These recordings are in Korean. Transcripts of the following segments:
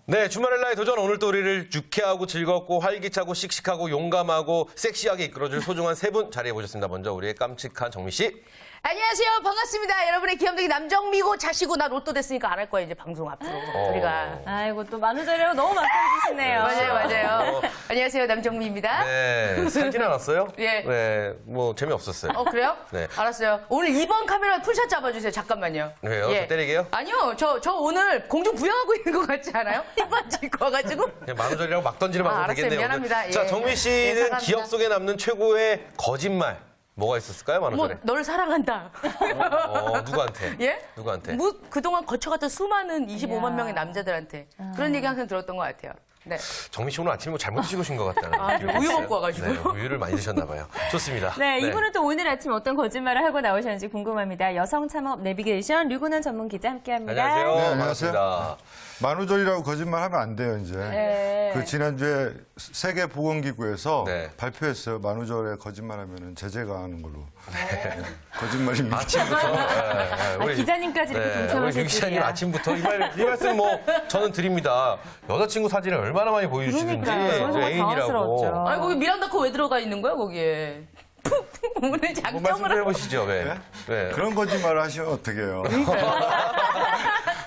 네, 주말의 나의 도전. 오늘 또 우리를 유쾌하고 즐겁고 활기차고 씩씩하고 용감하고 섹시하게 이끌어줄 소중한 세 분 자리해 보셨습니다. 먼저 우리의 깜찍한 정미 씨. 안녕하세요. 반갑습니다. 여러분의 귀염둥이 남정미고 자시고 나 로또 됐으니까 안 할 거예요. 이제 방송 앞으로. 우리가. 아이고 또 만우절이라고 너무 막혀주시네요. 맞아요. 안녕하세요. 남정미입니다. 네, 사진 안 왔어요? 예. 네, 뭐 재미없었어요. 그래요? 네. 알았어요. 오늘 2번 카메라 풀샷 잡아주세요. 잠깐만요. 왜요? 저 때리게요? 아니요. 저 오늘 공중 부양하고 있는 것 같지 않아요? 힙만 찍고 와가지고. 그냥 만우절이라고 막 던지는 방송 알았어요. 되겠네요. 미안합니다. 오늘. 예. 자, 정미 씨는 사랑합니다. 기억 속에 남는 최고의 거짓말. 뭐가 있었을까요, 만우절에? 널 사랑한다. 누구한테? 예? 누구한테? 그동안 거쳐갔던 수많은 25만 명의 남자들한테 그런 얘기 항상 들었던 것 같아요. 네. 정미 씨 오늘 아침에 뭐 잘못 드시고 오신 것 같다는 느낌이 우유 있어요. 먹고 와가지고. 네, 우유를 많이 드셨나 봐요. 좋습니다. 네, 이분은 또 오늘 아침 어떤 거짓말을 하고 나오셨는지 궁금합니다. 여성 창업 내비게이션 류근원 전문 기자 함께합니다. 안녕하세요. 네, 안녕하세요. 반갑습니다. 만우절이라고 거짓말하면 안 돼요, 이제. 네. 그 지난주에 세계보건기구에서 네. 발표했어요. 만우절에 거짓말하면은 제재 가하는 걸로. 네. 거짓말입니다. 아침부터. 기자님까지 이렇게 우리 동참하실 유 기자님 줄이야. 아침부터 이 말씀 뭐 저는 드립니다. 여자친구 사진을 얼마나 많이 보여주시는지 그러니까요. 정말 애인이라고. 당황스러웠죠. 아니, 거기 미란다코 왜 들어가 있는 거야, 거기에? 오늘 뭐 장점을 말씀 좀 하고. 해보시죠. 왜? 네? 왜? 그런 거짓말을 하시면 어떡해요.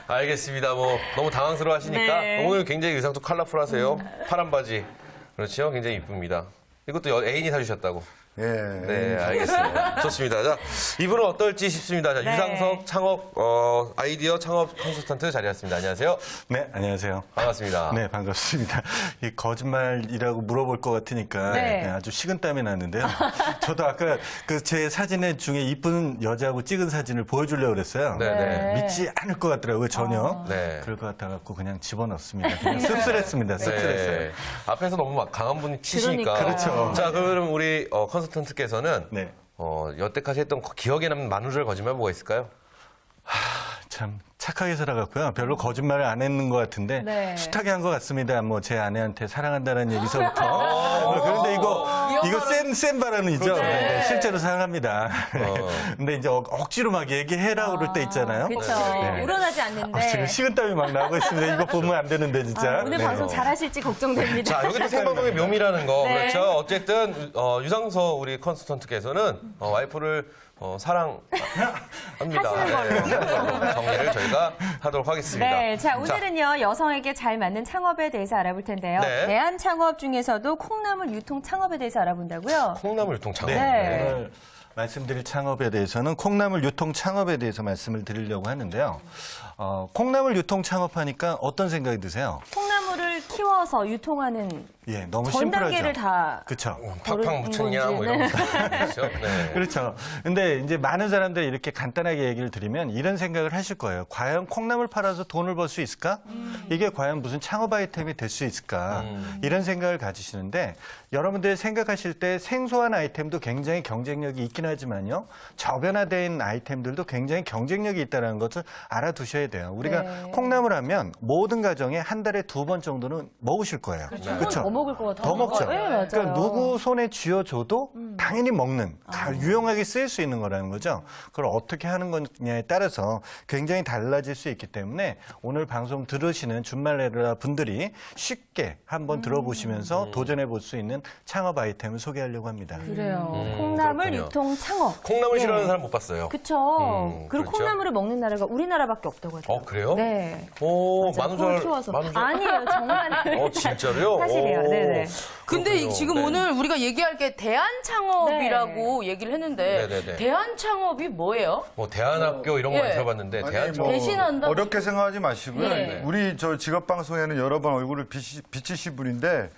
알겠습니다. 뭐 너무 당황스러워하시니까 네. 오늘 굉장히 의상도 컬러풀하세요. 파란 바지. 그렇죠? 굉장히 이쁩니다. 이것도 애인이 사주셨다고. 예. 네, 알겠습니다. 좋습니다. 자, 이분은 어떨지 싶습니다. 자, 네. 유상석 창업, 아이디어 창업 컨설턴트 자리했습니다. 안녕하세요. 네, 안녕하세요. 반갑습니다. 네, 반갑습니다. 이 거짓말이라고 물어볼 것 같으니까 네. 아주 식은땀이 나는데요. 저도 아까 그 제 사진에 중에 이쁜 여자하고 찍은 사진을 보여주려고 그랬어요. 네. 믿지 않을 것 같더라고요, 전혀. 네. 그럴 것 같아갖고 그냥 집어넣습니다. 그냥 씁쓸했습니다, 씁쓸했어요. 네. 앞에서 너무 막 강한 분이 치시니까. 그렇죠. 자, 그럼 우리 컨설턴트께서는 네. 여태까지 했던 기억에 남는 만우절 거짓말 뭐가 있을까요? 참 착하게 살아갔고요. 별로 거짓말을 안 했는 것 같은데 네. 숱하게 한 것 같습니다. 뭐 제 아내한테 사랑한다는 얘기서부터. 그런데 이거 센 발언이죠. 네, 실제로 사랑합니다. 근데 이제 억지로 막 얘기해라 그럴 때 있잖아요. 그렇죠. 네. 우러나지 않는데. 지금 식은땀이 막 나고 있습니다. 이거 보면 안 되는데 진짜. 오늘 네. 방송 잘하실지 걱정됩니다. 자, 여기 또 생방송의 묘미라는 거. 네. 그렇죠. 어쨌든, 유상서 우리 컨설턴트께서는 와이프를 사랑합니다. 네, 정리를 저희가 하도록 하겠습니다. 네, 자 오늘은요 여성에게 잘 맞는 창업에 대해서 알아볼 텐데요. 네. 대한 창업 중에서도 콩나물 유통 창업에 대해서 알아본다고요. 콩나물 유통 창업. 네. 오늘 말씀드릴 창업에 대해서는 콩나물 유통 창업에 대해서 말씀을 드리려고 하는데요. 콩나물 유통 창업하니까 어떤 생각이 드세요? 콩나물을 키워서 유통하는 예, 너무 전 심플하죠. 단계를 다 그렇죠. 팍팍 묻혔냐, 뭐 이런 거. 그렇죠. 네. 그렇죠. 근데 이제 많은 사람들이 이렇게 간단하게 얘기를 드리면 이런 생각을 하실 거예요. 과연 콩나물 팔아서 돈을 벌 수 있을까? 이게 과연 무슨 창업 아이템이 될 수 있을까? 이런 생각을 가지시는데 여러분들 생각하실 때 생소한 아이템도 굉장히 경쟁력이 있긴 하지만요. 저변화된 아이템들도 굉장히 경쟁력이 있다는 것을 알아두셔야 돼요. 우리가 네. 콩나물 하면 모든 가정에 한 달에 2번 정도는 먹으실 거예요. 그렇죠. 더 먹을 것 같아요. 더 먹죠. 네, 맞아요. 그러니까 누구 손에 쥐어줘도 당연히 먹는, 유용하게 쓰일 수 있는 거라는 거죠. 그걸 어떻게 하는 거냐에 따라서 굉장히 달라질 수 있기 때문에 오늘 방송 들으시는 준말레라 분들이 쉽게 한번 들어보시면서 도전해 볼 수 있는 창업 아이템을 소개하려고 합니다. 그래요. 콩나물 그렇군요. 유통 창업. 콩나물 네. 싫어하는 사람 못 봤어요. 그쵸. 그리고 그렇죠. 콩나물을 먹는 나라가 우리나라밖에 없다고 하더라고요. 그래요? 네. 오, 맞아요. 콩을 만우절. 키워서. 만우절. 아니에요, 정말. 진짜로요? 사실이에요. 오. 네네. 근데 그렇군요. 지금 네. 오늘 우리가 얘기할 게 대한창업이라고 얘기를 했는데 네네네. 대한창업이 뭐예요? 뭐 대안학교 이런 거 많이 예. 들어봤는데 아니, 대안 뭐 대신한다? 어렵게 생각하지 마시고요. 네. 우리 저 직업방송에는 여러 번 얼굴을 비치신 분인데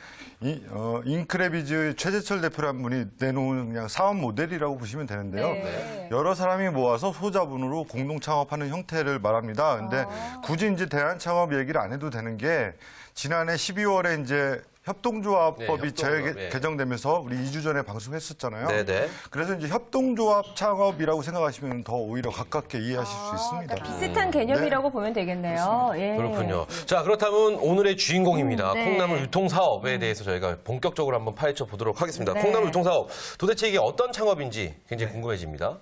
인크레비즈 최재철 대표라는 분이 내놓은 그냥 사업 모델이라고 보시면 되는데요. 네. 여러 사람이 모아서 소자본으로 공동 창업하는 형태를 말합니다. 근데 굳이 이제 대한 창업 얘기를 안 해도 되는 게 지난해 12월에 이제 협동조합법이 네, 협동조합, 예. 개정되면서 우리 2주 전에 방송했었잖아요. 네네. 그래서 이제 협동조합 창업이라고 생각하시면 더 오히려 가깝게 이해하실 수 있습니다. 비슷한 개념이라고 보면 되겠네요. 예. 그렇군요. 자, 그렇다면 오늘의 주인공입니다. 네. 콩나물 유통 사업에 대해서 저희가 본격적으로 한번 파헤쳐 보도록 하겠습니다. 네. 콩나물 유통 사업 도대체 이게 어떤 창업인지 굉장히 궁금해집니다.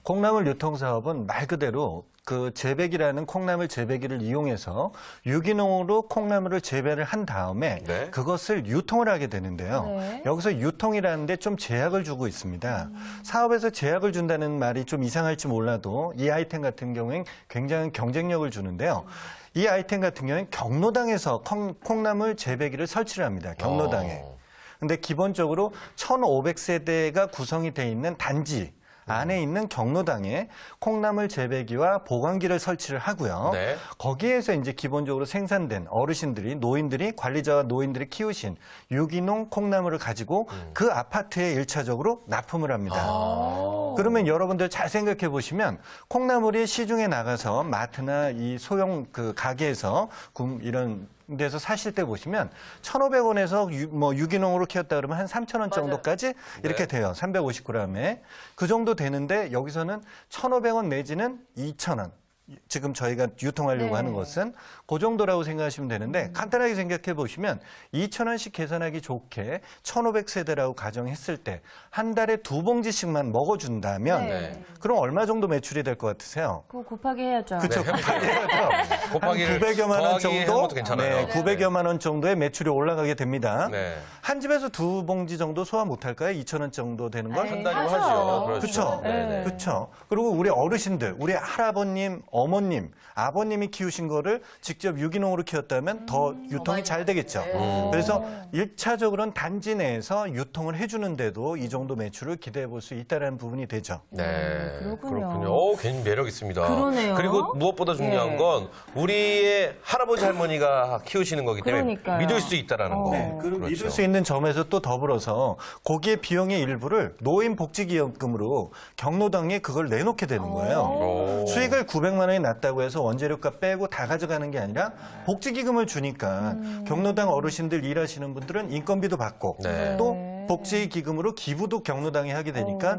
콩나물 유통 사업은 말 그대로 그 재배기라는 콩나물 재배기를 이용해서 유기농으로 콩나물을 재배를 한 다음에 네. 그것을 유통을 하게 되는데요. 네. 여기서 유통이라는 데 좀 제약을 주고 있습니다. 사업에서 제약을 준다는 말이 좀 이상할지 몰라도 이 아이템 같은 경우엔 굉장히 경쟁력을 주는데요. 이 아이템 같은 경우엔 경로당에서 콩나물 재배기를 설치를 합니다. 경로당에. 근데 기본적으로 1,500세대가 구성이 돼 있는 단지 안에 있는 경로당에 콩나물 재배기와 보관기를 설치를 하고요. 네. 거기에서 이제 기본적으로 생산된 어르신들이, 노인들이, 관리자와 노인들이 키우신 유기농 콩나물을 가지고 그 아파트에 일차적으로 납품을 합니다. 그러면 여러분들 잘 생각해 보시면 콩나물이 시중에 나가서 마트나 이 소형 그 가게에서 이런 데서 사실 때 보시면 1,500원에서 유기농으로 키웠다 그러면 한 3,000원 정도까지 이렇게 돼요. 350g에. 그 정도 되는데 여기서는 1,500원 내지는 2,000원. 지금 저희가 유통하려고 네. 하는 것은 그 정도라고 생각하시면 되는데 간단하게 생각해 보시면 2,000원씩 계산하기 좋게 1,500세대라고 가정했을 때 한 달에 2봉지씩만 먹어준다면 네. 그럼 얼마 정도 매출이 될 것 같으세요? 그거 곱하기 해야죠. 그렇죠. 곱하기 해야죠. 곱하기를 900여만 원 더하기 정도, 하는 것도 괜찮아요. 네, 900여만 원 정도의 매출이 올라가게 됩니다. 네. 한 집에서 2봉지 정도 소화 못할까요? 2,000원 정도 되는 걸? 한 달이면 하죠. 하죠. 그렇죠. 네. 그렇죠. 그리고 우리 어르신들, 우리 할아버님, 어머님, 아버님이 키우신 거를 직접 유기농으로 키웠다면 더 유통이 잘 되겠죠. 그래서 1차적으로는 단지 내에서 유통을 해주는데도 이 정도 매출을 기대해 볼 수 있다는 부분이 되죠. 네, 그렇군요. 굉장히 매력 있습니다. 그러네요. 그리고 무엇보다 중요한 예. 건 우리의 할아버지 할머니가 키우시는 거기 때문에 그러니까요. 믿을 수 있다라는 거. 네, 그리고 그렇죠. 믿을 수 있는 점에서 또 더불어서 거기에 비용의 일부를 노인복지기금으로 경로당에 그걸 내놓게 되는 거예요. 오. 수익을 900만 원이 났다고 해서 원재료값 빼고 다 가져가는 게 아니라 복지기금을 주니까 경로당 어르신들 일하시는 분들은 인건비도 받고 네. 또 복지기금으로 기부도 경로당에 하게 되니까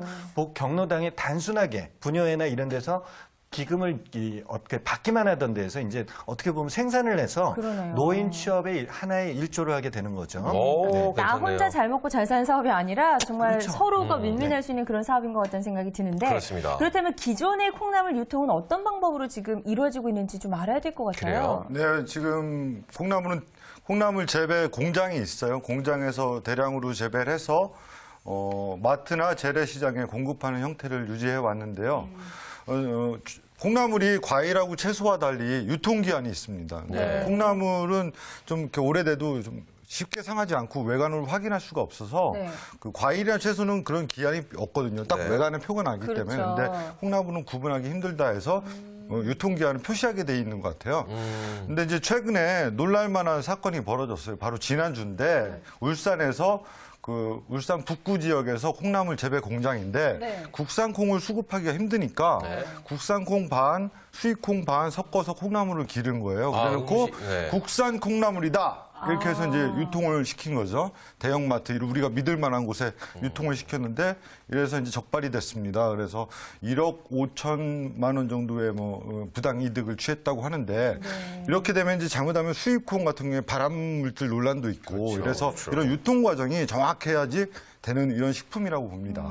경로당에 단순하게 분여회나 이런 데서 기금을 어떻게 받기만 하던 데에서 이제 어떻게 보면 생산을 해서 그러네요. 노인 취업의 하나의 일조를 하게 되는 거죠. 오, 네. 나 괜찮네요. 혼자 잘 먹고 잘 사는 사업이 아니라 정말 그렇죠. 서로가 윈윈할 수 있는 그런 사업인 것 같다는 생각이 드는데 그렇습니다. 그렇다면 기존의 콩나물 유통은 어떤 방법으로 지금 이루어지고 있는지 좀 알아야 될 것 같아요. 그래요? 네, 지금 콩나물 재배 공장이 있어요. 공장에서 대량으로 재배를 해서 마트나 재래시장에 공급하는 형태를 유지해 왔는데요. 콩나물이 과일하고 채소와 달리 유통기한이 있습니다. 네. 콩나물은 좀 이렇게 오래돼도 좀 쉽게 상하지 않고 외관을 확인할 수가 없어서 네. 그 과일이나 채소는 그런 기한이 없거든요. 딱 네. 외관에 표가 나기 그렇죠. 때문에. 근데 콩나물은 구분하기 힘들다 해서 유통기한을 표시하게 돼 있는 것 같아요. 근데 이제 최근에 놀랄만한 사건이 벌어졌어요. 바로 지난주인데 울산에서 울산 북구 지역에서 콩나물 재배 공장인데 네. 국산 콩을 수급하기가 힘드니까 네. 국산 콩 반, 수입 콩 반 섞어서 콩나물을 기른 거예요. 아, 그래놓고 네. 국산 콩나물이다. 이렇게 해서 이제 유통을 시킨 거죠. 대형마트, 우리가 믿을 만한 곳에 유통을 시켰는데 이래서 이제 적발이 됐습니다. 그래서 1억 5천만 원 정도의 부당 이득을 취했다고 하는데 이렇게 되면 이제 잘못하면 수입콩 같은 경우에 발암물질 논란도 있고 그렇죠, 이래서 그렇죠. 이런 유통 과정이 정확해야지 되는 이런 식품이라고 봅니다.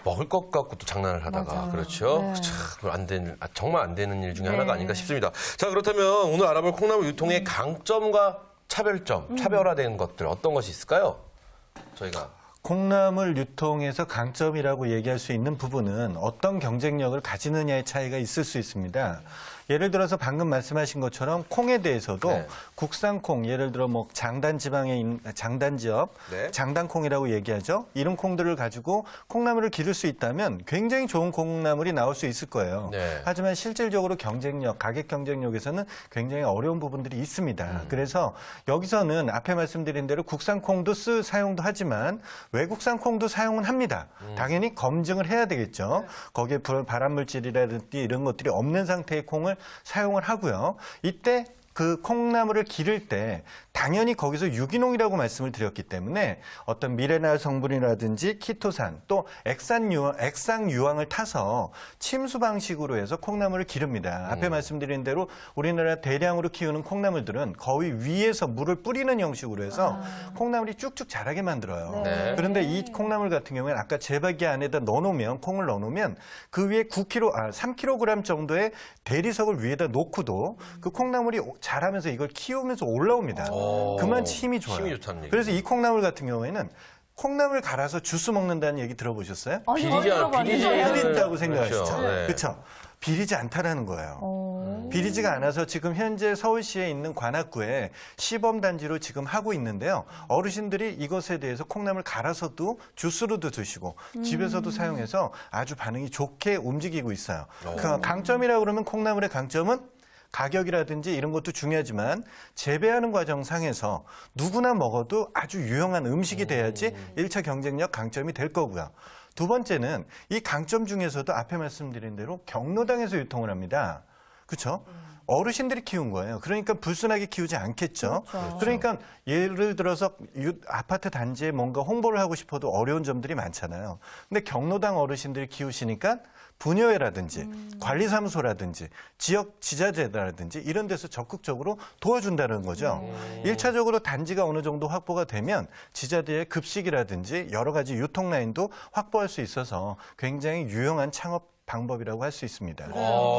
먹을 것 갖고 또 장난을 하다가 맞아요. 그렇죠. 네. 참 정말 안 되는 일 중에 하나가 네. 아닌가 싶습니다. 자, 그렇다면 오늘 알아볼 콩나물 유통의 강점과 차별점, 차별화된 것들 어떤 것이 있을까요? 저희가 콩나물 유통에서 강점이라고 얘기할 수 있는 부분은 어떤 경쟁력을 가지느냐의 차이가 있을 수 있습니다. 예를 들어서 방금 말씀하신 것처럼 콩에 대해서도 네. 국산 콩, 예를 들어 장단 지방에 있는 장단 지역, 네. 장단콩이라고 얘기하죠. 이런 콩들을 가지고 콩나물을 기를 수 있다면 굉장히 좋은 콩나물이 나올 수 있을 거예요. 네. 하지만 실질적으로 경쟁력, 가격 경쟁력에서는 굉장히 어려운 부분들이 있습니다. 그래서 여기서는 앞에 말씀드린 대로 국산 콩도 사용도 하지만 외국산 콩도 사용은 합니다. 당연히 검증을 해야 되겠죠. 거기에 발암물질이라든지 이런 것들이 없는 상태의 콩을 사용을 하고요. 이때 그 콩나물을 기를 때 당연히 거기서 유기농이라고 말씀을 드렸기 때문에 어떤 미네랄 성분이라든지 키토산 또 액상유황을 타서 침수 방식으로 해서 콩나물을 기릅니다. 앞에 말씀드린 대로 우리나라 대량으로 키우는 콩나물들은 거의 위에서 물을 뿌리는 형식으로 해서 콩나물이 쭉쭉 자라게 만들어요. 네. 그런데 이 콩나물 같은 경우에는 아까 재배기 안에다 넣어놓으면 콩을 넣어놓으면 그 위에 3kg 정도의 대리석을 위에다 놓고도 그 콩나물이 자라면서 이걸 키우면서 올라옵니다. 그만치 힘이 좋아요. 힘이 좋다는 얘기죠. 그래서 이 콩나물 같은 경우에는 콩나물 갈아서 주스 먹는다는 얘기 들어보셨어요? 비리다고 생각하시죠? 그렇죠. 네. 그렇죠. 비리지 않다라는 거예요. 비리지가 않아서 지금 현재 서울시에 있는 관악구에 시범단지로 지금 하고 있는데요. 어르신들이 이것에 대해서 콩나물 갈아서도 주스로도 드시고 집에서도 사용해서 아주 반응이 좋게 움직이고 있어요. 그 강점이라고 그러면 콩나물의 강점은 가격이라든지 이런 것도 중요하지만 재배하는 과정상에서 누구나 먹어도 아주 유용한 음식이 돼야지 1차 경쟁력 강점이 될 거고요. 두 번째는 이 강점 중에서도 앞에 말씀드린 대로 경로당에서 유통을 합니다. 그렇죠? 어르신들이 키운 거예요. 그러니까 불순하게 키우지 않겠죠. 그러니까 예를 들어서 아파트 단지에 뭔가 홍보를 하고 싶어도 어려운 점들이 많잖아요. 근데 경로당 어르신들이 키우시니까 분여회라든지 관리사무소라든지 지역 지자체라든지 이런 데서 적극적으로 도와준다는 거죠. 1차적으로 단지가 어느 정도 확보가 되면 지자체의 급식이라든지 여러 가지 유통 라인도 확보할 수 있어서 굉장히 유용한 창업 방법이라고 할 수 있습니다.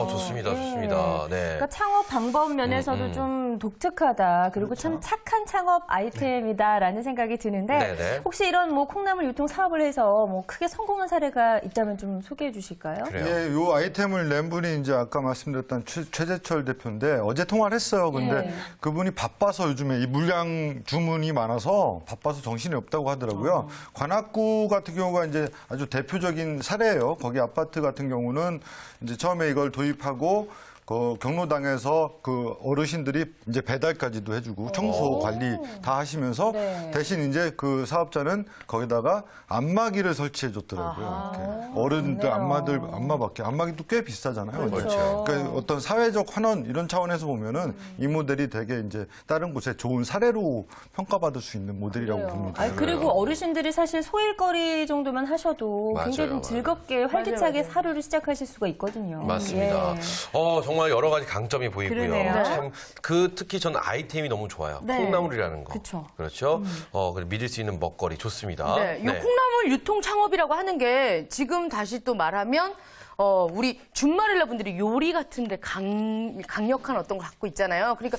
좋습니다. 좋습니다. 네. 그러니까 창업 방법 면에서도 좀 독특하다. 그리고 참 착한 창업 아이템이다라는 생각이 드는데 네네. 혹시 이런 뭐 콩나물 유통 사업을 해서 뭐 크게 성공한 사례가 있다면 좀 소개해 주실까요? 그래요. 예, 요 아이템을 낸 분이 이제 아까 말씀드렸던 최재철 대표인데 어제 통화를 했어요. 근데 그분이 바빠서 요즘에 이 물량 주문이 많아서 바빠서 정신이 없다고 하더라고요. 관악구 같은 경우가 이제 아주 대표적인 사례예요. 거기 아파트 같은 경우는 이제 처음에 이걸 도입하고 그 경로당에서 그 어르신들이 이제 배달까지도 해주고 청소 관리 다 하시면서 대신 이제 그 사업자는 거기다가 안마기를 설치해 줬더라고요. 이렇게. 어른들 안마기도 꽤 비싸잖아요. 그렇죠. 그러니까 어떤 사회적 환원 이런 차원에서 보면은 이 모델이 되게 이제 다른 곳에 좋은 사례로 평가받을 수 있는 모델이라고 봅니다. 아니, 그리고 어르신들이 사실 소일거리 정도만 하셔도 맞아요, 굉장히 좀 맞아요. 즐겁게 활기차게 하루를 시작하실 수가 있거든요. 맞습니다. 예. 정말 여러 가지 강점이 보이고요. 그러네요. 참 특히 저는 아이템이 너무 좋아요. 네. 콩나물이라는 거. 그쵸. 그렇죠. 믿을 수 있는 먹거리 좋습니다. 네, 이 콩나물 유통 창업이라고 하는 게 지금 다시 또 말하면 우리 준마릴라 분들이 요리 같은데 강력한 어떤 걸 갖고 있잖아요. 그러니까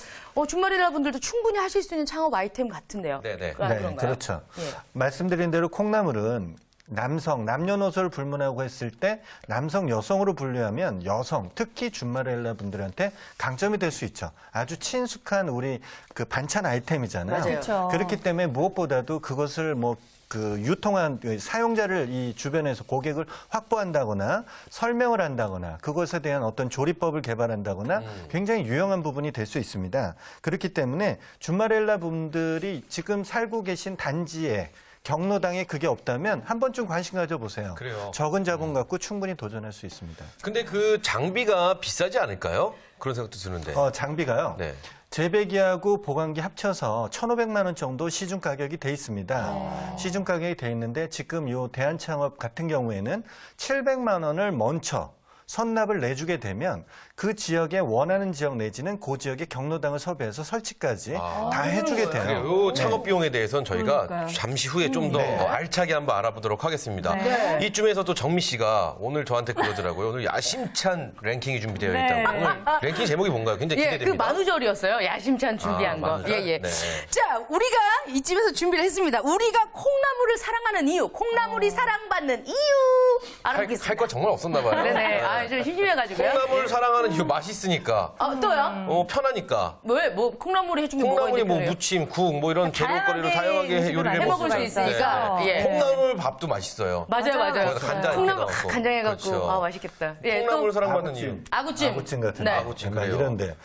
준마릴라 분들도 충분히 하실 수 있는 창업 아이템 같은데요. 네네. 그런가요? 그렇죠. 예. 말씀드린 대로 콩나물은 남녀노소를 불문하고 했을 때 남성, 여성으로 분류하면 여성, 특히 준마렐라 분들한테 강점이 될 수 있죠. 아주 친숙한 우리 그 반찬 아이템이잖아요. 맞아요. 그렇죠. 그렇기 때문에 무엇보다도 그것을 유통한 사용자를 이 주변에서 고객을 확보한다거나 설명을 한다거나 그것에 대한 어떤 조리법을 개발한다거나 굉장히 유용한 부분이 될 수 있습니다. 그렇기 때문에 준마렐라 분들이 지금 살고 계신 단지에 경로당에 그게 없다면 한 번쯤 관심 가져보세요. 그래요. 적은 자본 갖고 충분히 도전할 수 있습니다. 근데 그 장비가 비싸지 않을까요? 그런 생각도 드는데. 장비가요. 네. 재배기하고 보관기 합쳐서 1,500만 원 정도 시중 가격이 돼 있습니다. 시중 가격이 돼 있는데 지금 요 대한창업 같은 경우에는 700만 원을 먼저 선납을 내주게 되면 그 지역에 원하는 지역 내지는 그 지역의 경로당을 섭외해서 설치까지 다 해주게 돼요. 그래요. 이 창업 비용에 대해서는 저희가 그러니까요. 잠시 후에 좀 더 알차게 한번 알아보도록 하겠습니다. 네. 이쯤에서 또 정미 씨가 오늘 저한테 그러더라고요. 오늘 야심찬 랭킹이 준비되어 네. 있다고. 오늘 랭킹 제목이 뭔가요? 굉장히 예, 그 기대됩니다. 만우절이었어요. 야심찬 준비한 거. 만우절? 예, 예. 네. 자, 우리가 이쯤에서 준비를 했습니다. 우리가 콩나물을 사랑하는 이유, 콩나물이 사랑받는 이유 알아보겠습니다. 할 거 정말 없었나 봐요. 네네. 좀 심심해가지고요. 콩나물 사랑하는 이유 맛있으니까. 또요? 편하니까. 왜? 콩나물이 해준 게 뭐가 콩나물이 있는데 뭐 그래요? 무침, 국 뭐 이런 재료거리로 다양하게 음식을 요리를 해먹을 해먹을 수 있으니까. 네. 예. 콩나물 밥도 맛있어요. 맞아요. 거기다 간장 콩나물 이렇게 넣고. 간장해갖고 그렇죠. 맛있겠다. 예, 콩나물 또 사랑받는 이유. 아구찜. 아구찜. 아구찜 같은 네. 거. 아구찜, 약간 그래요. 이런데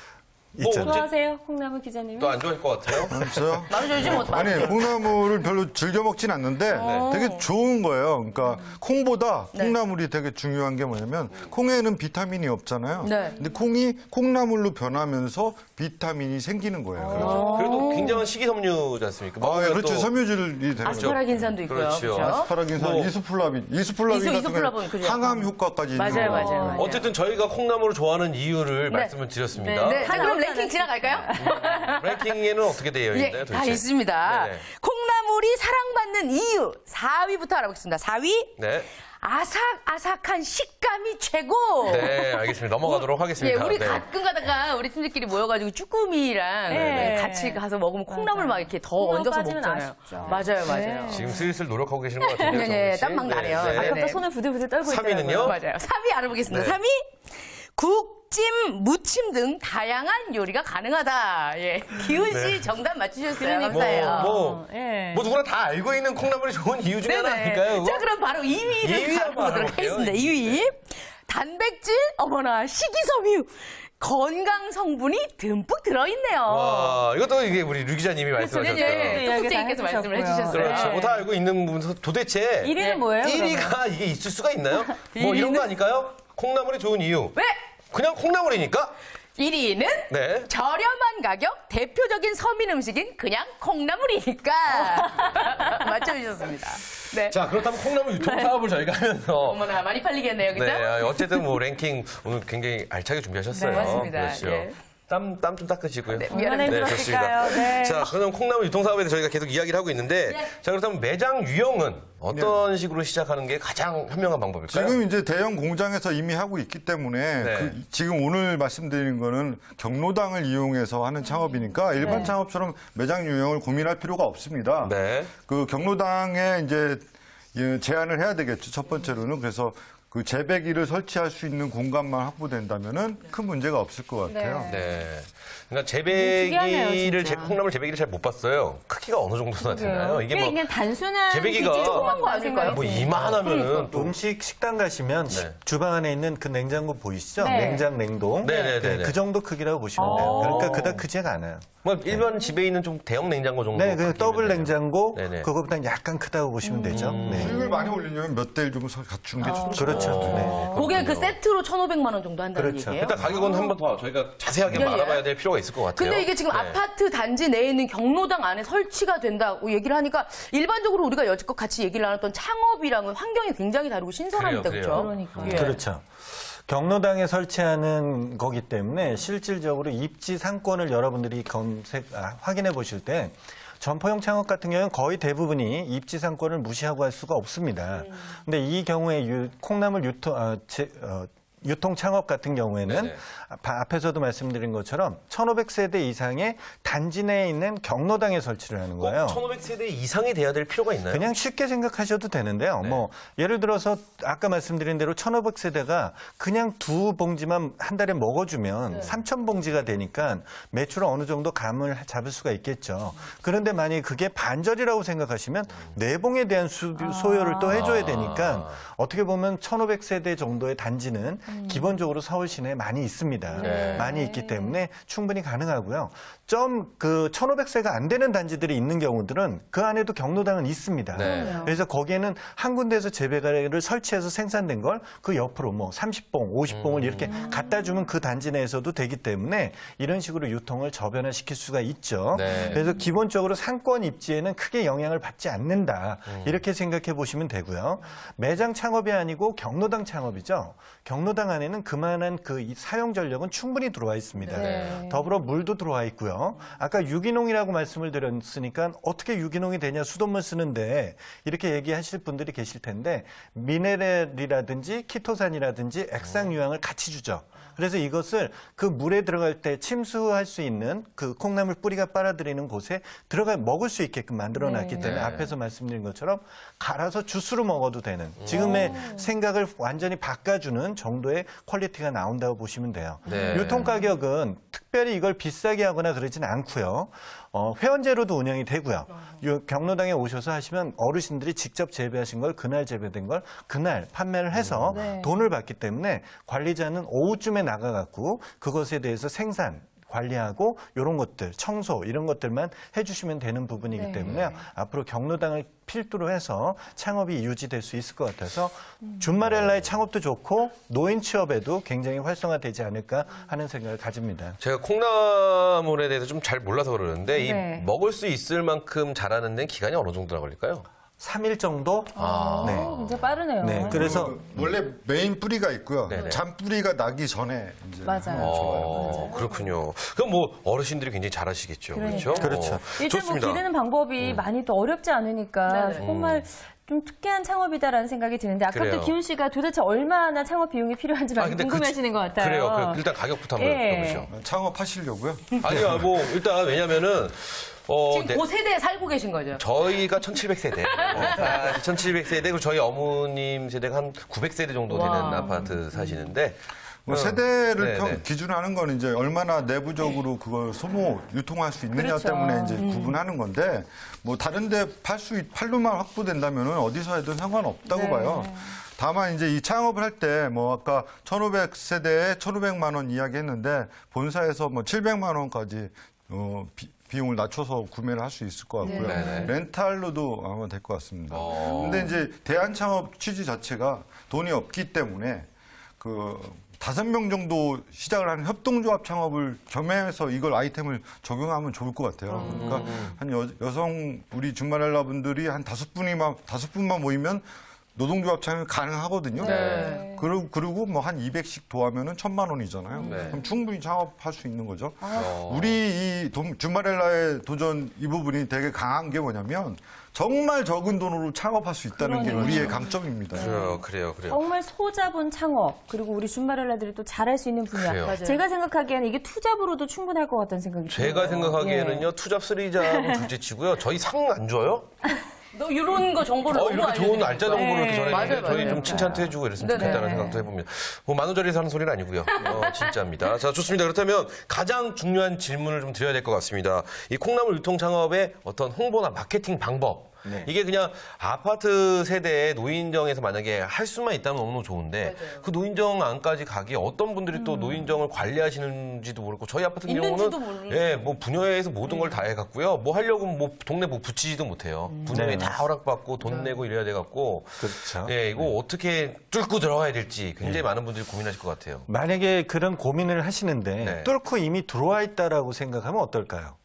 있잖아요. 좋아하세요, 콩나물 기자님이? 또 안 좋아할 것 같아요. 알았어요? 말해줘야지 뭐. 아니, 콩나물을 별로 즐겨 먹진 않는데 되게 좋은 거예요. 그러니까 콩보다 콩나물이 되게 중요한 게 뭐냐면 콩에는 비타민이 없잖아요. 네. 근데 콩이 콩나물로 변하면서 비타민이 생기는 거예요. 그래도 굉장한 식이섬유지 않습니까? 아, 예, 먹으면 그렇죠. 또 섬유질이 되는 거죠. 아스파라긴산도 있고요. 그렇죠. 아스파라긴산, 뭐, 이소플라빈 같은 이소플라빈, 경우는 그죠. 항암 효과까지 있는 맞아요, 거예요. 맞아요. 어쨌든 저희가 콩나물을 좋아하는 이유를 말씀을 드렸습니다. 네, 자, 그럼 나오지 랭킹 지나갈까요? 랭킹에는 어떻게 되어 있나요? 예, 도대체? 다 있습니다. 네네. 콩나물이 사랑받는 이유 4위부터 알아보겠습니다. 4위 네. 아삭아삭한 식감이 최고. 네, 알겠습니다. 넘어가도록 예, 하겠습니다. 우리 네. 가끔 가다가 우리 팀들끼리 모여가지고 쭈꾸미랑 네. 같이 가서 먹으면 콩나물 맞아. 막 이렇게 더 콩나물 얹어서 빠지면 먹잖아요. 아쉽죠. 맞아요, 맞아요. 지금 슬슬 노력하고 계시는 것 같은데요. 네, 정민 씨. 땀 막 나네요. 네. 네. 아까부터 손을 부들부들 떨고 3위는요? 있더라고요. 맞아요. 3위 알아보겠습니다. 네. 3위 국찜, 무침 등 다양한 요리가 가능하다. 예. 기훈 씨 정답 맞추셨어요. 감사해요. 예. 뭐 누구나 다 알고 있는 콩나물이 좋은 이유 중에 하나 아닐까요? 자, 그럼 바로 2위를 2위 한번 가보도록 알아볼게요. 하겠습니다. 2위. 단백질, 어머나, 식이섬유, 건강 성분이 듬뿍 들어있네요. 와, 이것도 이게 우리 류 기자님이 말씀하셨어요. 예, 이야기 똑똑쟁이께서 다 말씀을 해주셨고요. 해주셨어요. 그렇죠. 네. 뭐다 알고 있는 부분 도대체 1위는 뭐예요? 그러면? 1위가 이게 있을 수가 있나요? 뭐 이런 거 아닐까요? 콩나물이 좋은 이유. 왜? 그냥 콩나물이니까? 1위는 네. 저렴한 가격, 대표적인 서민 음식인 그냥 콩나물이니까. 맞춰주셨습니다. 네. 자, 그렇다면 콩나물 유통 사업을 저희가 하면서 어머나, 많이 팔리겠네요, 그죠? 네, 어쨌든 뭐 랭킹 오늘 굉장히 알차게 준비하셨어요. 네, 맞습니다. 그렇죠. 예. 땀 좀 닦으시고요. 네, 얼마나 미안합니다. 힘들었을까요? 네. 자, 그럼 콩나물 유통 사업에 대해서 저희가 계속 이야기를 하고 있는데, 네. 자, 그렇다면 매장 유형은 어떤 식으로 시작하는 게 가장 현명한 방법일까요? 지금 이제 대형 공장에서 이미 하고 있기 때문에 네. 지금 오늘 말씀드린 거는 경로당을 이용해서 하는 창업이니까 일반 창업처럼 매장 유형을 고민할 필요가 없습니다. 네. 그 경로당에 이제 제한을 해야 되겠죠. 첫 번째로는 그래서 그 재배기를 설치할 수 있는 공간만 확보된다면은 큰 문제가 없을 것 같아요. 네. 그러니까 특이하네요, 재배기를 진짜. 콩나물 재배기를 잘 못 봤어요. 크기가 어느 정도나 되나요? 이게 뭐 그냥 단순한 재배기가 조그만 거 아닐까요? 뭐 이만하면은 또 음식 식당 가시면 네. 주방 안에 있는 그 냉장고 보이시죠? 네. 냉장, 냉동. 네네네네. 그 정도 크기라고 보시면 돼요. 그러니까 그닥 크지가 않아요. 뭐 일반 집에 있는 좀 대형 냉장고 정도. 네, 그 크기면 더블 되네요. 냉장고 네네. 그거보다 약간 크다고 보시면 되죠. 네. 수익을 많이 올리려면 몇 대를 좀 갖추는 게 좋죠. 그렇죠. 네. 그게 그 세트로 1,500만 원 정도 한다는 그렇죠. 얘기예요? 일단 가격은 한 번 더 저희가 자세하게 예, 예. 알아봐야 될 필요가 있을 것 같아요. 근데 이게 지금 네. 아파트 단지 내에 있는 경로당 안에 설치가 된다고 얘기를 하니까 일반적으로 우리가 여지껏 같이 얘기를 나눴던 창업이랑은 환경이 굉장히 다르고 신선합니다. 그래요, 그렇죠? 그러니까요. 예. 그렇죠. 경로당에 설치하는 거기 때문에 실질적으로 입지 상권을 여러분들이 확인해 보실 때 점포형 창업 같은 경우는 거의 대부분이 입지 상권을 무시하고 할 수가 없습니다. 근데 이 경우에 콩나물 유통 창업 같은 경우에는 네네. 앞에서도 말씀드린 것처럼 1,500세대 이상의 단지 내에 있는 경로당에 설치를 하는 거예요. 1,500세대 이상이 돼야 될 필요가 있나요? 그냥 쉽게 생각하셔도 되는데요. 네. 뭐 예를 들어서 아까 말씀드린 대로 1,500세대가 그냥 두 봉지만 한 달에 먹어주면 3,000봉지가 되니까 매출을 어느 정도 감을 잡을 수가 있겠죠. 그런데 만약에 그게 반절이라고 생각하시면 내봉에 대한 소요를 또 해줘야 되니까 어떻게 보면 1,500세대 정도의 단지는 기본적으로 서울 시내에 많이 있습니다. 네. 많이 있기 때문에 충분히 가능하고요. 그 1,500세가 안 되는 단지들이 있는 경우들은 그 안에도 경로당은 있습니다. 네. 그래서 거기에는 한 군데에서 재배가를 설치해서 생산된 걸 그 옆으로 뭐 30봉, 50봉을 이렇게 갖다 주면 그 단지 내에서도 되기 때문에 이런 식으로 유통을 저변화시킬 수가 있죠. 네. 그래서 기본적으로 상권 입지에는 크게 영향을 받지 않는다. 이렇게 생각해 보시면 되고요. 매장 창업이 아니고 경로당 창업이죠. 경로당 안에는 그만한 그 사용 전력은 충분히 들어와 있습니다. 네. 더불어 물도 들어와 있고요. 아까 유기농이라고 말씀을 드렸으니까 어떻게 유기농이 되냐 수돗물 쓰는데 이렇게 얘기하실 분들이 계실 텐데 미네랄이라든지 키토산이라든지 액상 유황을 같이 주죠. 그래서 이것을 그 물에 들어갈 때 침수할 수 있는 그 콩나물 뿌리가 빨아들이는 곳에 먹을 수 있게끔 만들어놨기 때문에 네. 앞에서 말씀드린 것처럼 갈아서 주스로 먹어도 되는 지금의 생각을 완전히 바꿔주는 정도의 퀄리티가 나온다고 보시면 돼요. 네. 유통 가격은 특별히 이걸 비싸게 하거나 그러지는 않고요. 회원제로도 운영이 되고요. 경로당에 오셔서 하시면 어르신들이 직접 재배하신 걸 그날 재배된 걸 그날 판매를 해서 돈을 받기 때문에 관리자는 오후쯤에 나가갖고 그것에 대해서 생산 관리하고 이런 것들, 청소 이런 것들만 해주시면 되는 부분이기 때문에 앞으로 경로당을 필두로 해서 창업이 유지될 수 있을 것 같아서 준마렐라의 창업도 좋고 노인 취업에도 굉장히 활성화되지 않을까 하는 생각을 가집니다. 제가 콩나물에 대해서 좀 잘 몰라서 그러는데 네. 이 먹을 수 있을 만큼 자라는 데는 기간이 어느 정도나 걸릴까요? 3일 정도? 네. 굉장히 빠르네요. 네, 그래서 원래 메인 뿌리가 있고요. 네네. 잔뿌리가 나기 전에 이제 맞아요. 그렇군요. 그럼 뭐 어르신들이 굉장히 잘하시겠죠. 그렇죠? 그렇죠. 일단 뭐 기르는 방법이 많이 또 어렵지 않으니까 네네. 정말 좀 특이한 창업이다라는 생각이 드는데 아까부터 그래요. 기훈 씨가 도대체 얼마나 창업 비용이 필요한지 많이 근데 궁금해하시는 것 같아요. 그래요. 일단 가격부터 한번 예. 여쭤보죠. 창업하시려고요? 아니요, 뭐 일단 왜냐면은 지금 그 세대에 살고 계신 거죠? 저희가 1700세대. 1700세대, 그리고 저희 어머님 세대가 한 900세대 정도 되는 와. 아파트 사시는데. 뭐 세대를 네네. 기준하는 건 이제 얼마나 내부적으로 그걸 소모 유통할 수 있느냐 그렇죠. 때문에 이제 구분하는 건데 뭐 다른데 팔로만 확보된다면은 어디서 해도 상관없다고 봐요. 다만 이제 이 창업을 할 때 뭐 아까 1,500세대에 1,500만 원 이야기했는데 본사에서 뭐 700만 원까지 비용을 낮춰서 구매를 할 수 있을 것 같고요. 네네. 렌탈로도 아마 될 것 같습니다. 근데 이제 대한창업 취지 자체가 돈이 없기 때문에 그 5명 정도 시작을 하는 협동조합 창업을 겸해서 이걸 아이템을 적용하면 좋을 것 같아요. 그러니까 한 여성 우리 준마렐라 분들이 한 5분만 모이면 노동조합 창업이 가능하거든요. 네. 그리고 뭐 한 200씩 더하면은 1,000만 원이잖아요. 네. 그럼 충분히 창업할 수 있는 거죠. 우리 이 준마렐라의 도전 이 부분이 되게 강한 게 뭐냐면 정말 적은 돈으로 창업할 수 있다는 게 우리의 강점입니다. 그래요. 정말 소자본 창업 그리고 우리 준마렐라들이 또 잘할 수 있는 분야. 그래요. 맞아요. 제가 생각하기에는 이게 투잡으로도 충분할 것 같다는 생각이 들어요. 제가 생각하기에는요, 투잡 쓰리잡은 둘째치고요. 저희 상 안 줘요? 너 이런 거 정보를 너무 이렇게 좋은 알려주니까. 날짜 정보를 이렇게 전해주는데 맞아요, 저희 맞아요. 좀 칭찬도 해주고 이랬으면 네네. 좋겠다는 생각도 해봅니다. 뭐 만원짜리 사는 소리는 아니고요. 진짜입니다. 자, 좋습니다. 그렇다면 가장 중요한 질문을 좀 드려야 될 것 같습니다. 이 콩나물 유통 창업의 어떤 홍보나 마케팅 방법. 네. 이게 그냥 아파트 세대의 노인정에서 만약에 할 수만 있다면 너무 좋은데 맞아요. 그 노인정 안까지 가기 어떤 분들이 또 노인정을 관리하시는지도 모르고 저희 아파트 같은 있는지도 경우는 모르고. 예, 뭐 분야에서 모든 걸 다 해갖고요. 뭐 하려고 뭐 동네 뭐 붙이지도 못해요. 분야에 네. 다 허락받고 돈 내고 이래야 돼갖고 그렇죠. 예, 이거 어떻게 뚫고 들어가야 될지 굉장히 많은 분들이 고민하실 것 같아요. 만약에 그런 고민을 하시는데 네. 뚫고 이미 들어와 있다라고 생각하면 어떨까요?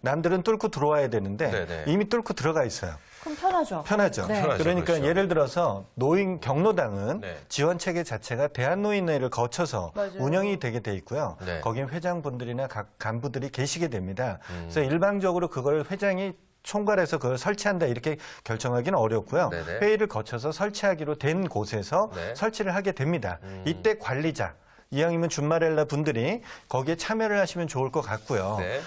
남들은 뚫고 들어와야 되는데 네네. 이미 뚫고 들어가 있어요. 그럼 편하죠. 편하죠. 네. 편하죠, 그러니까 그렇죠. 예를 들어서 노인 경로당은 네. 지원 체계 자체가 대한노인회를 거쳐서 맞아요. 운영이 되게 돼 있고요. 네. 거긴 회장분들이나 각 간부들이 계시게 됩니다. 그래서 일방적으로 그걸 회장이 총괄해서 그걸 설치한다 이렇게 결정하기는 어렵고요. 네네. 회의를 거쳐서 설치하기로 된 곳에서 네. 설치를 하게 됩니다. 이때 관리자, 이왕이면 준마렐라 분들이 거기에 참여를 하시면 좋을 것 같고요. 네.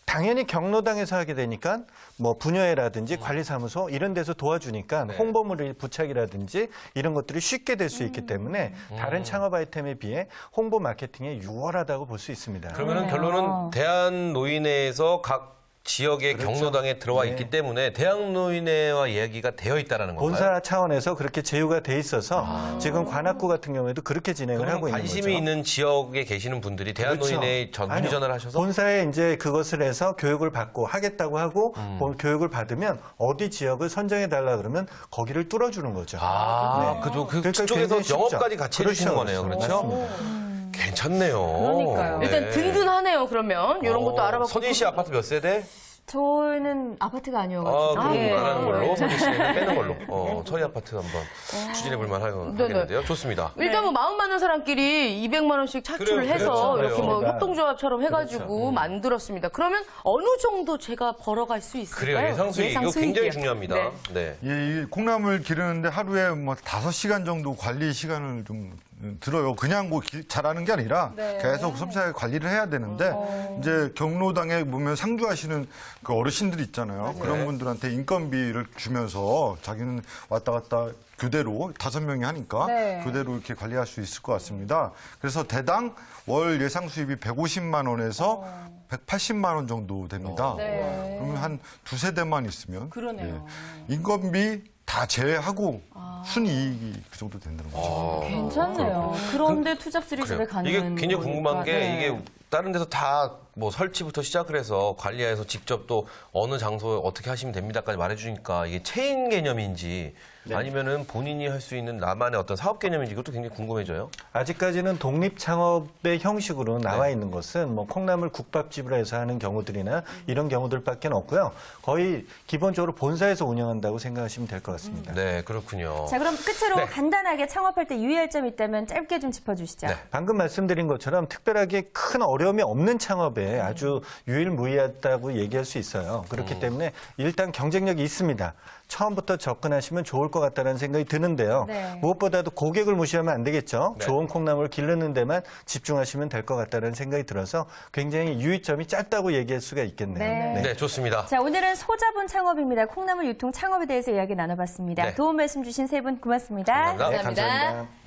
당연히 경로당에서 하게 되니까 뭐 분여회라든지 관리사무소 이런 데서 도와주니까 네. 홍보물의 부착이라든지 이런 것들이 쉽게 될 수 있기 때문에 다른 창업 아이템에 비해 홍보 마케팅에 유월하다고 볼 수 있습니다. 그러면은 결론은 대한노인회에서 각 지역의 경로당에 들어와 있기 때문에 대한노인회와 이야기가 되어 있다라는 건가요? 본사 차원에서 그렇게 제휴가 돼 있어서 지금 관악구 같은 경우에도 그렇게 진행을 그러면 하고 있는 거죠. 관심이 있는 지역에 계시는 분들이 대한노인회에 그렇죠. 문의 전화를 아니요. 하셔서 본사에 이제 그것을 해서 교육을 받고 하겠다고 하고 교육을 받으면 어디 지역을 선정해 달라 그러면 거기를 뚫어주는 거죠. 그죠. 그러니까 그쪽에서 굉장히 쉽죠. 영업까지 같이 해주시는 거네요. 그렇죠? 괜찮네요. 그러니까요. 일단 네. 든든하네요, 그러면. 이런 것도 알아봤고. 선희 씨 아파트 몇 세대? 저는 아파트가 아니어가지고. 그럼 예. 안 하는 걸로, 선희 씨는 빼는 걸로. 저희 아파트 한번 추진해볼 만하겠는데요. 좋습니다. 일단 뭐 마음 맞는 사람끼리 200만 원씩 차출을 그래요, 해서 그렇죠. 이렇게 뭐 그래요. 협동조합처럼 해가지고 만들었습니다. 그러면 어느 정도 제가 벌어갈 수 있을까요? 그래요. 예상 수익. 이거 굉장히 수익이요. 중요합니다. 네. 네. 이 콩나물 기르는데 하루에 뭐 5시간 정도 관리 시간을 좀 들어요. 그냥 뭐 잘하는 게 아니라 계속 섬세하게 관리를 해야 되는데 이제 경로당에 보면 상주하시는 그 어르신들 있잖아요. 그런 분들한테 인건비를 주면서 자기는 왔다 갔다 교대로 5명이 하니까 네. 교대로 이렇게 관리할 수 있을 것 같습니다. 그래서 대당 월 예상 수입이 150만 원에서 180만 원 정도 됩니다. 그러면 한 2세대만 있으면 그러네요. 인건비 다 제외하고 순이익이 그 정도 된다는 거죠. 괜찮네요. 그런데 투잡 쓰리 집에 그래요. 가는 이게 굉장히 궁금한 게 거니까. 네. 이게 다른 데서 다 뭐 설치부터 시작을 해서 관리해서 직접 또 어느 장소에 어떻게 하시면 됩니다까지 말해주니까 이게 체인 개념인지 아니면은 본인이 할 수 있는 나만의 어떤 사업 개념인지 이것도 굉장히 궁금해져요. 아직까지는 독립 창업의 형식으로 나와 있는 것은 뭐 콩나물 국밥집으로 해서 하는 경우들이나 이런 경우들밖에 없고요. 거의 기본적으로 본사에서 운영한다고 생각하시면 될 것 같습니다. 네, 그렇군요. 자, 그럼 끝으로 간단하게 창업할 때 유의할 점 있다면 짧게 좀 짚어주시죠. 네. 방금 말씀드린 것처럼 특별하게 큰 어려움이 없는 창업에 아주 유일무이하다고 얘기할 수 있어요. 그렇기 때문에 일단 경쟁력이 있습니다. 처음부터 접근하시면 좋을 것 같다는 생각이 드는데요. 네. 무엇보다도 고객을 무시하면 안 되겠죠. 좋은 콩나물을 기르는 데만 집중하시면 될 것 같다는 생각이 들어서 굉장히 유의점이 짧다고 얘기할 수가 있겠네요. 네. 네, 좋습니다. 자, 오늘은 소자본 창업입니다. 콩나물 유통 창업에 대해서 이야기 나눠봤습니다. 네. 도움 말씀 주신 세 분 고맙습니다. 감사합니다. 네, 감사합니다.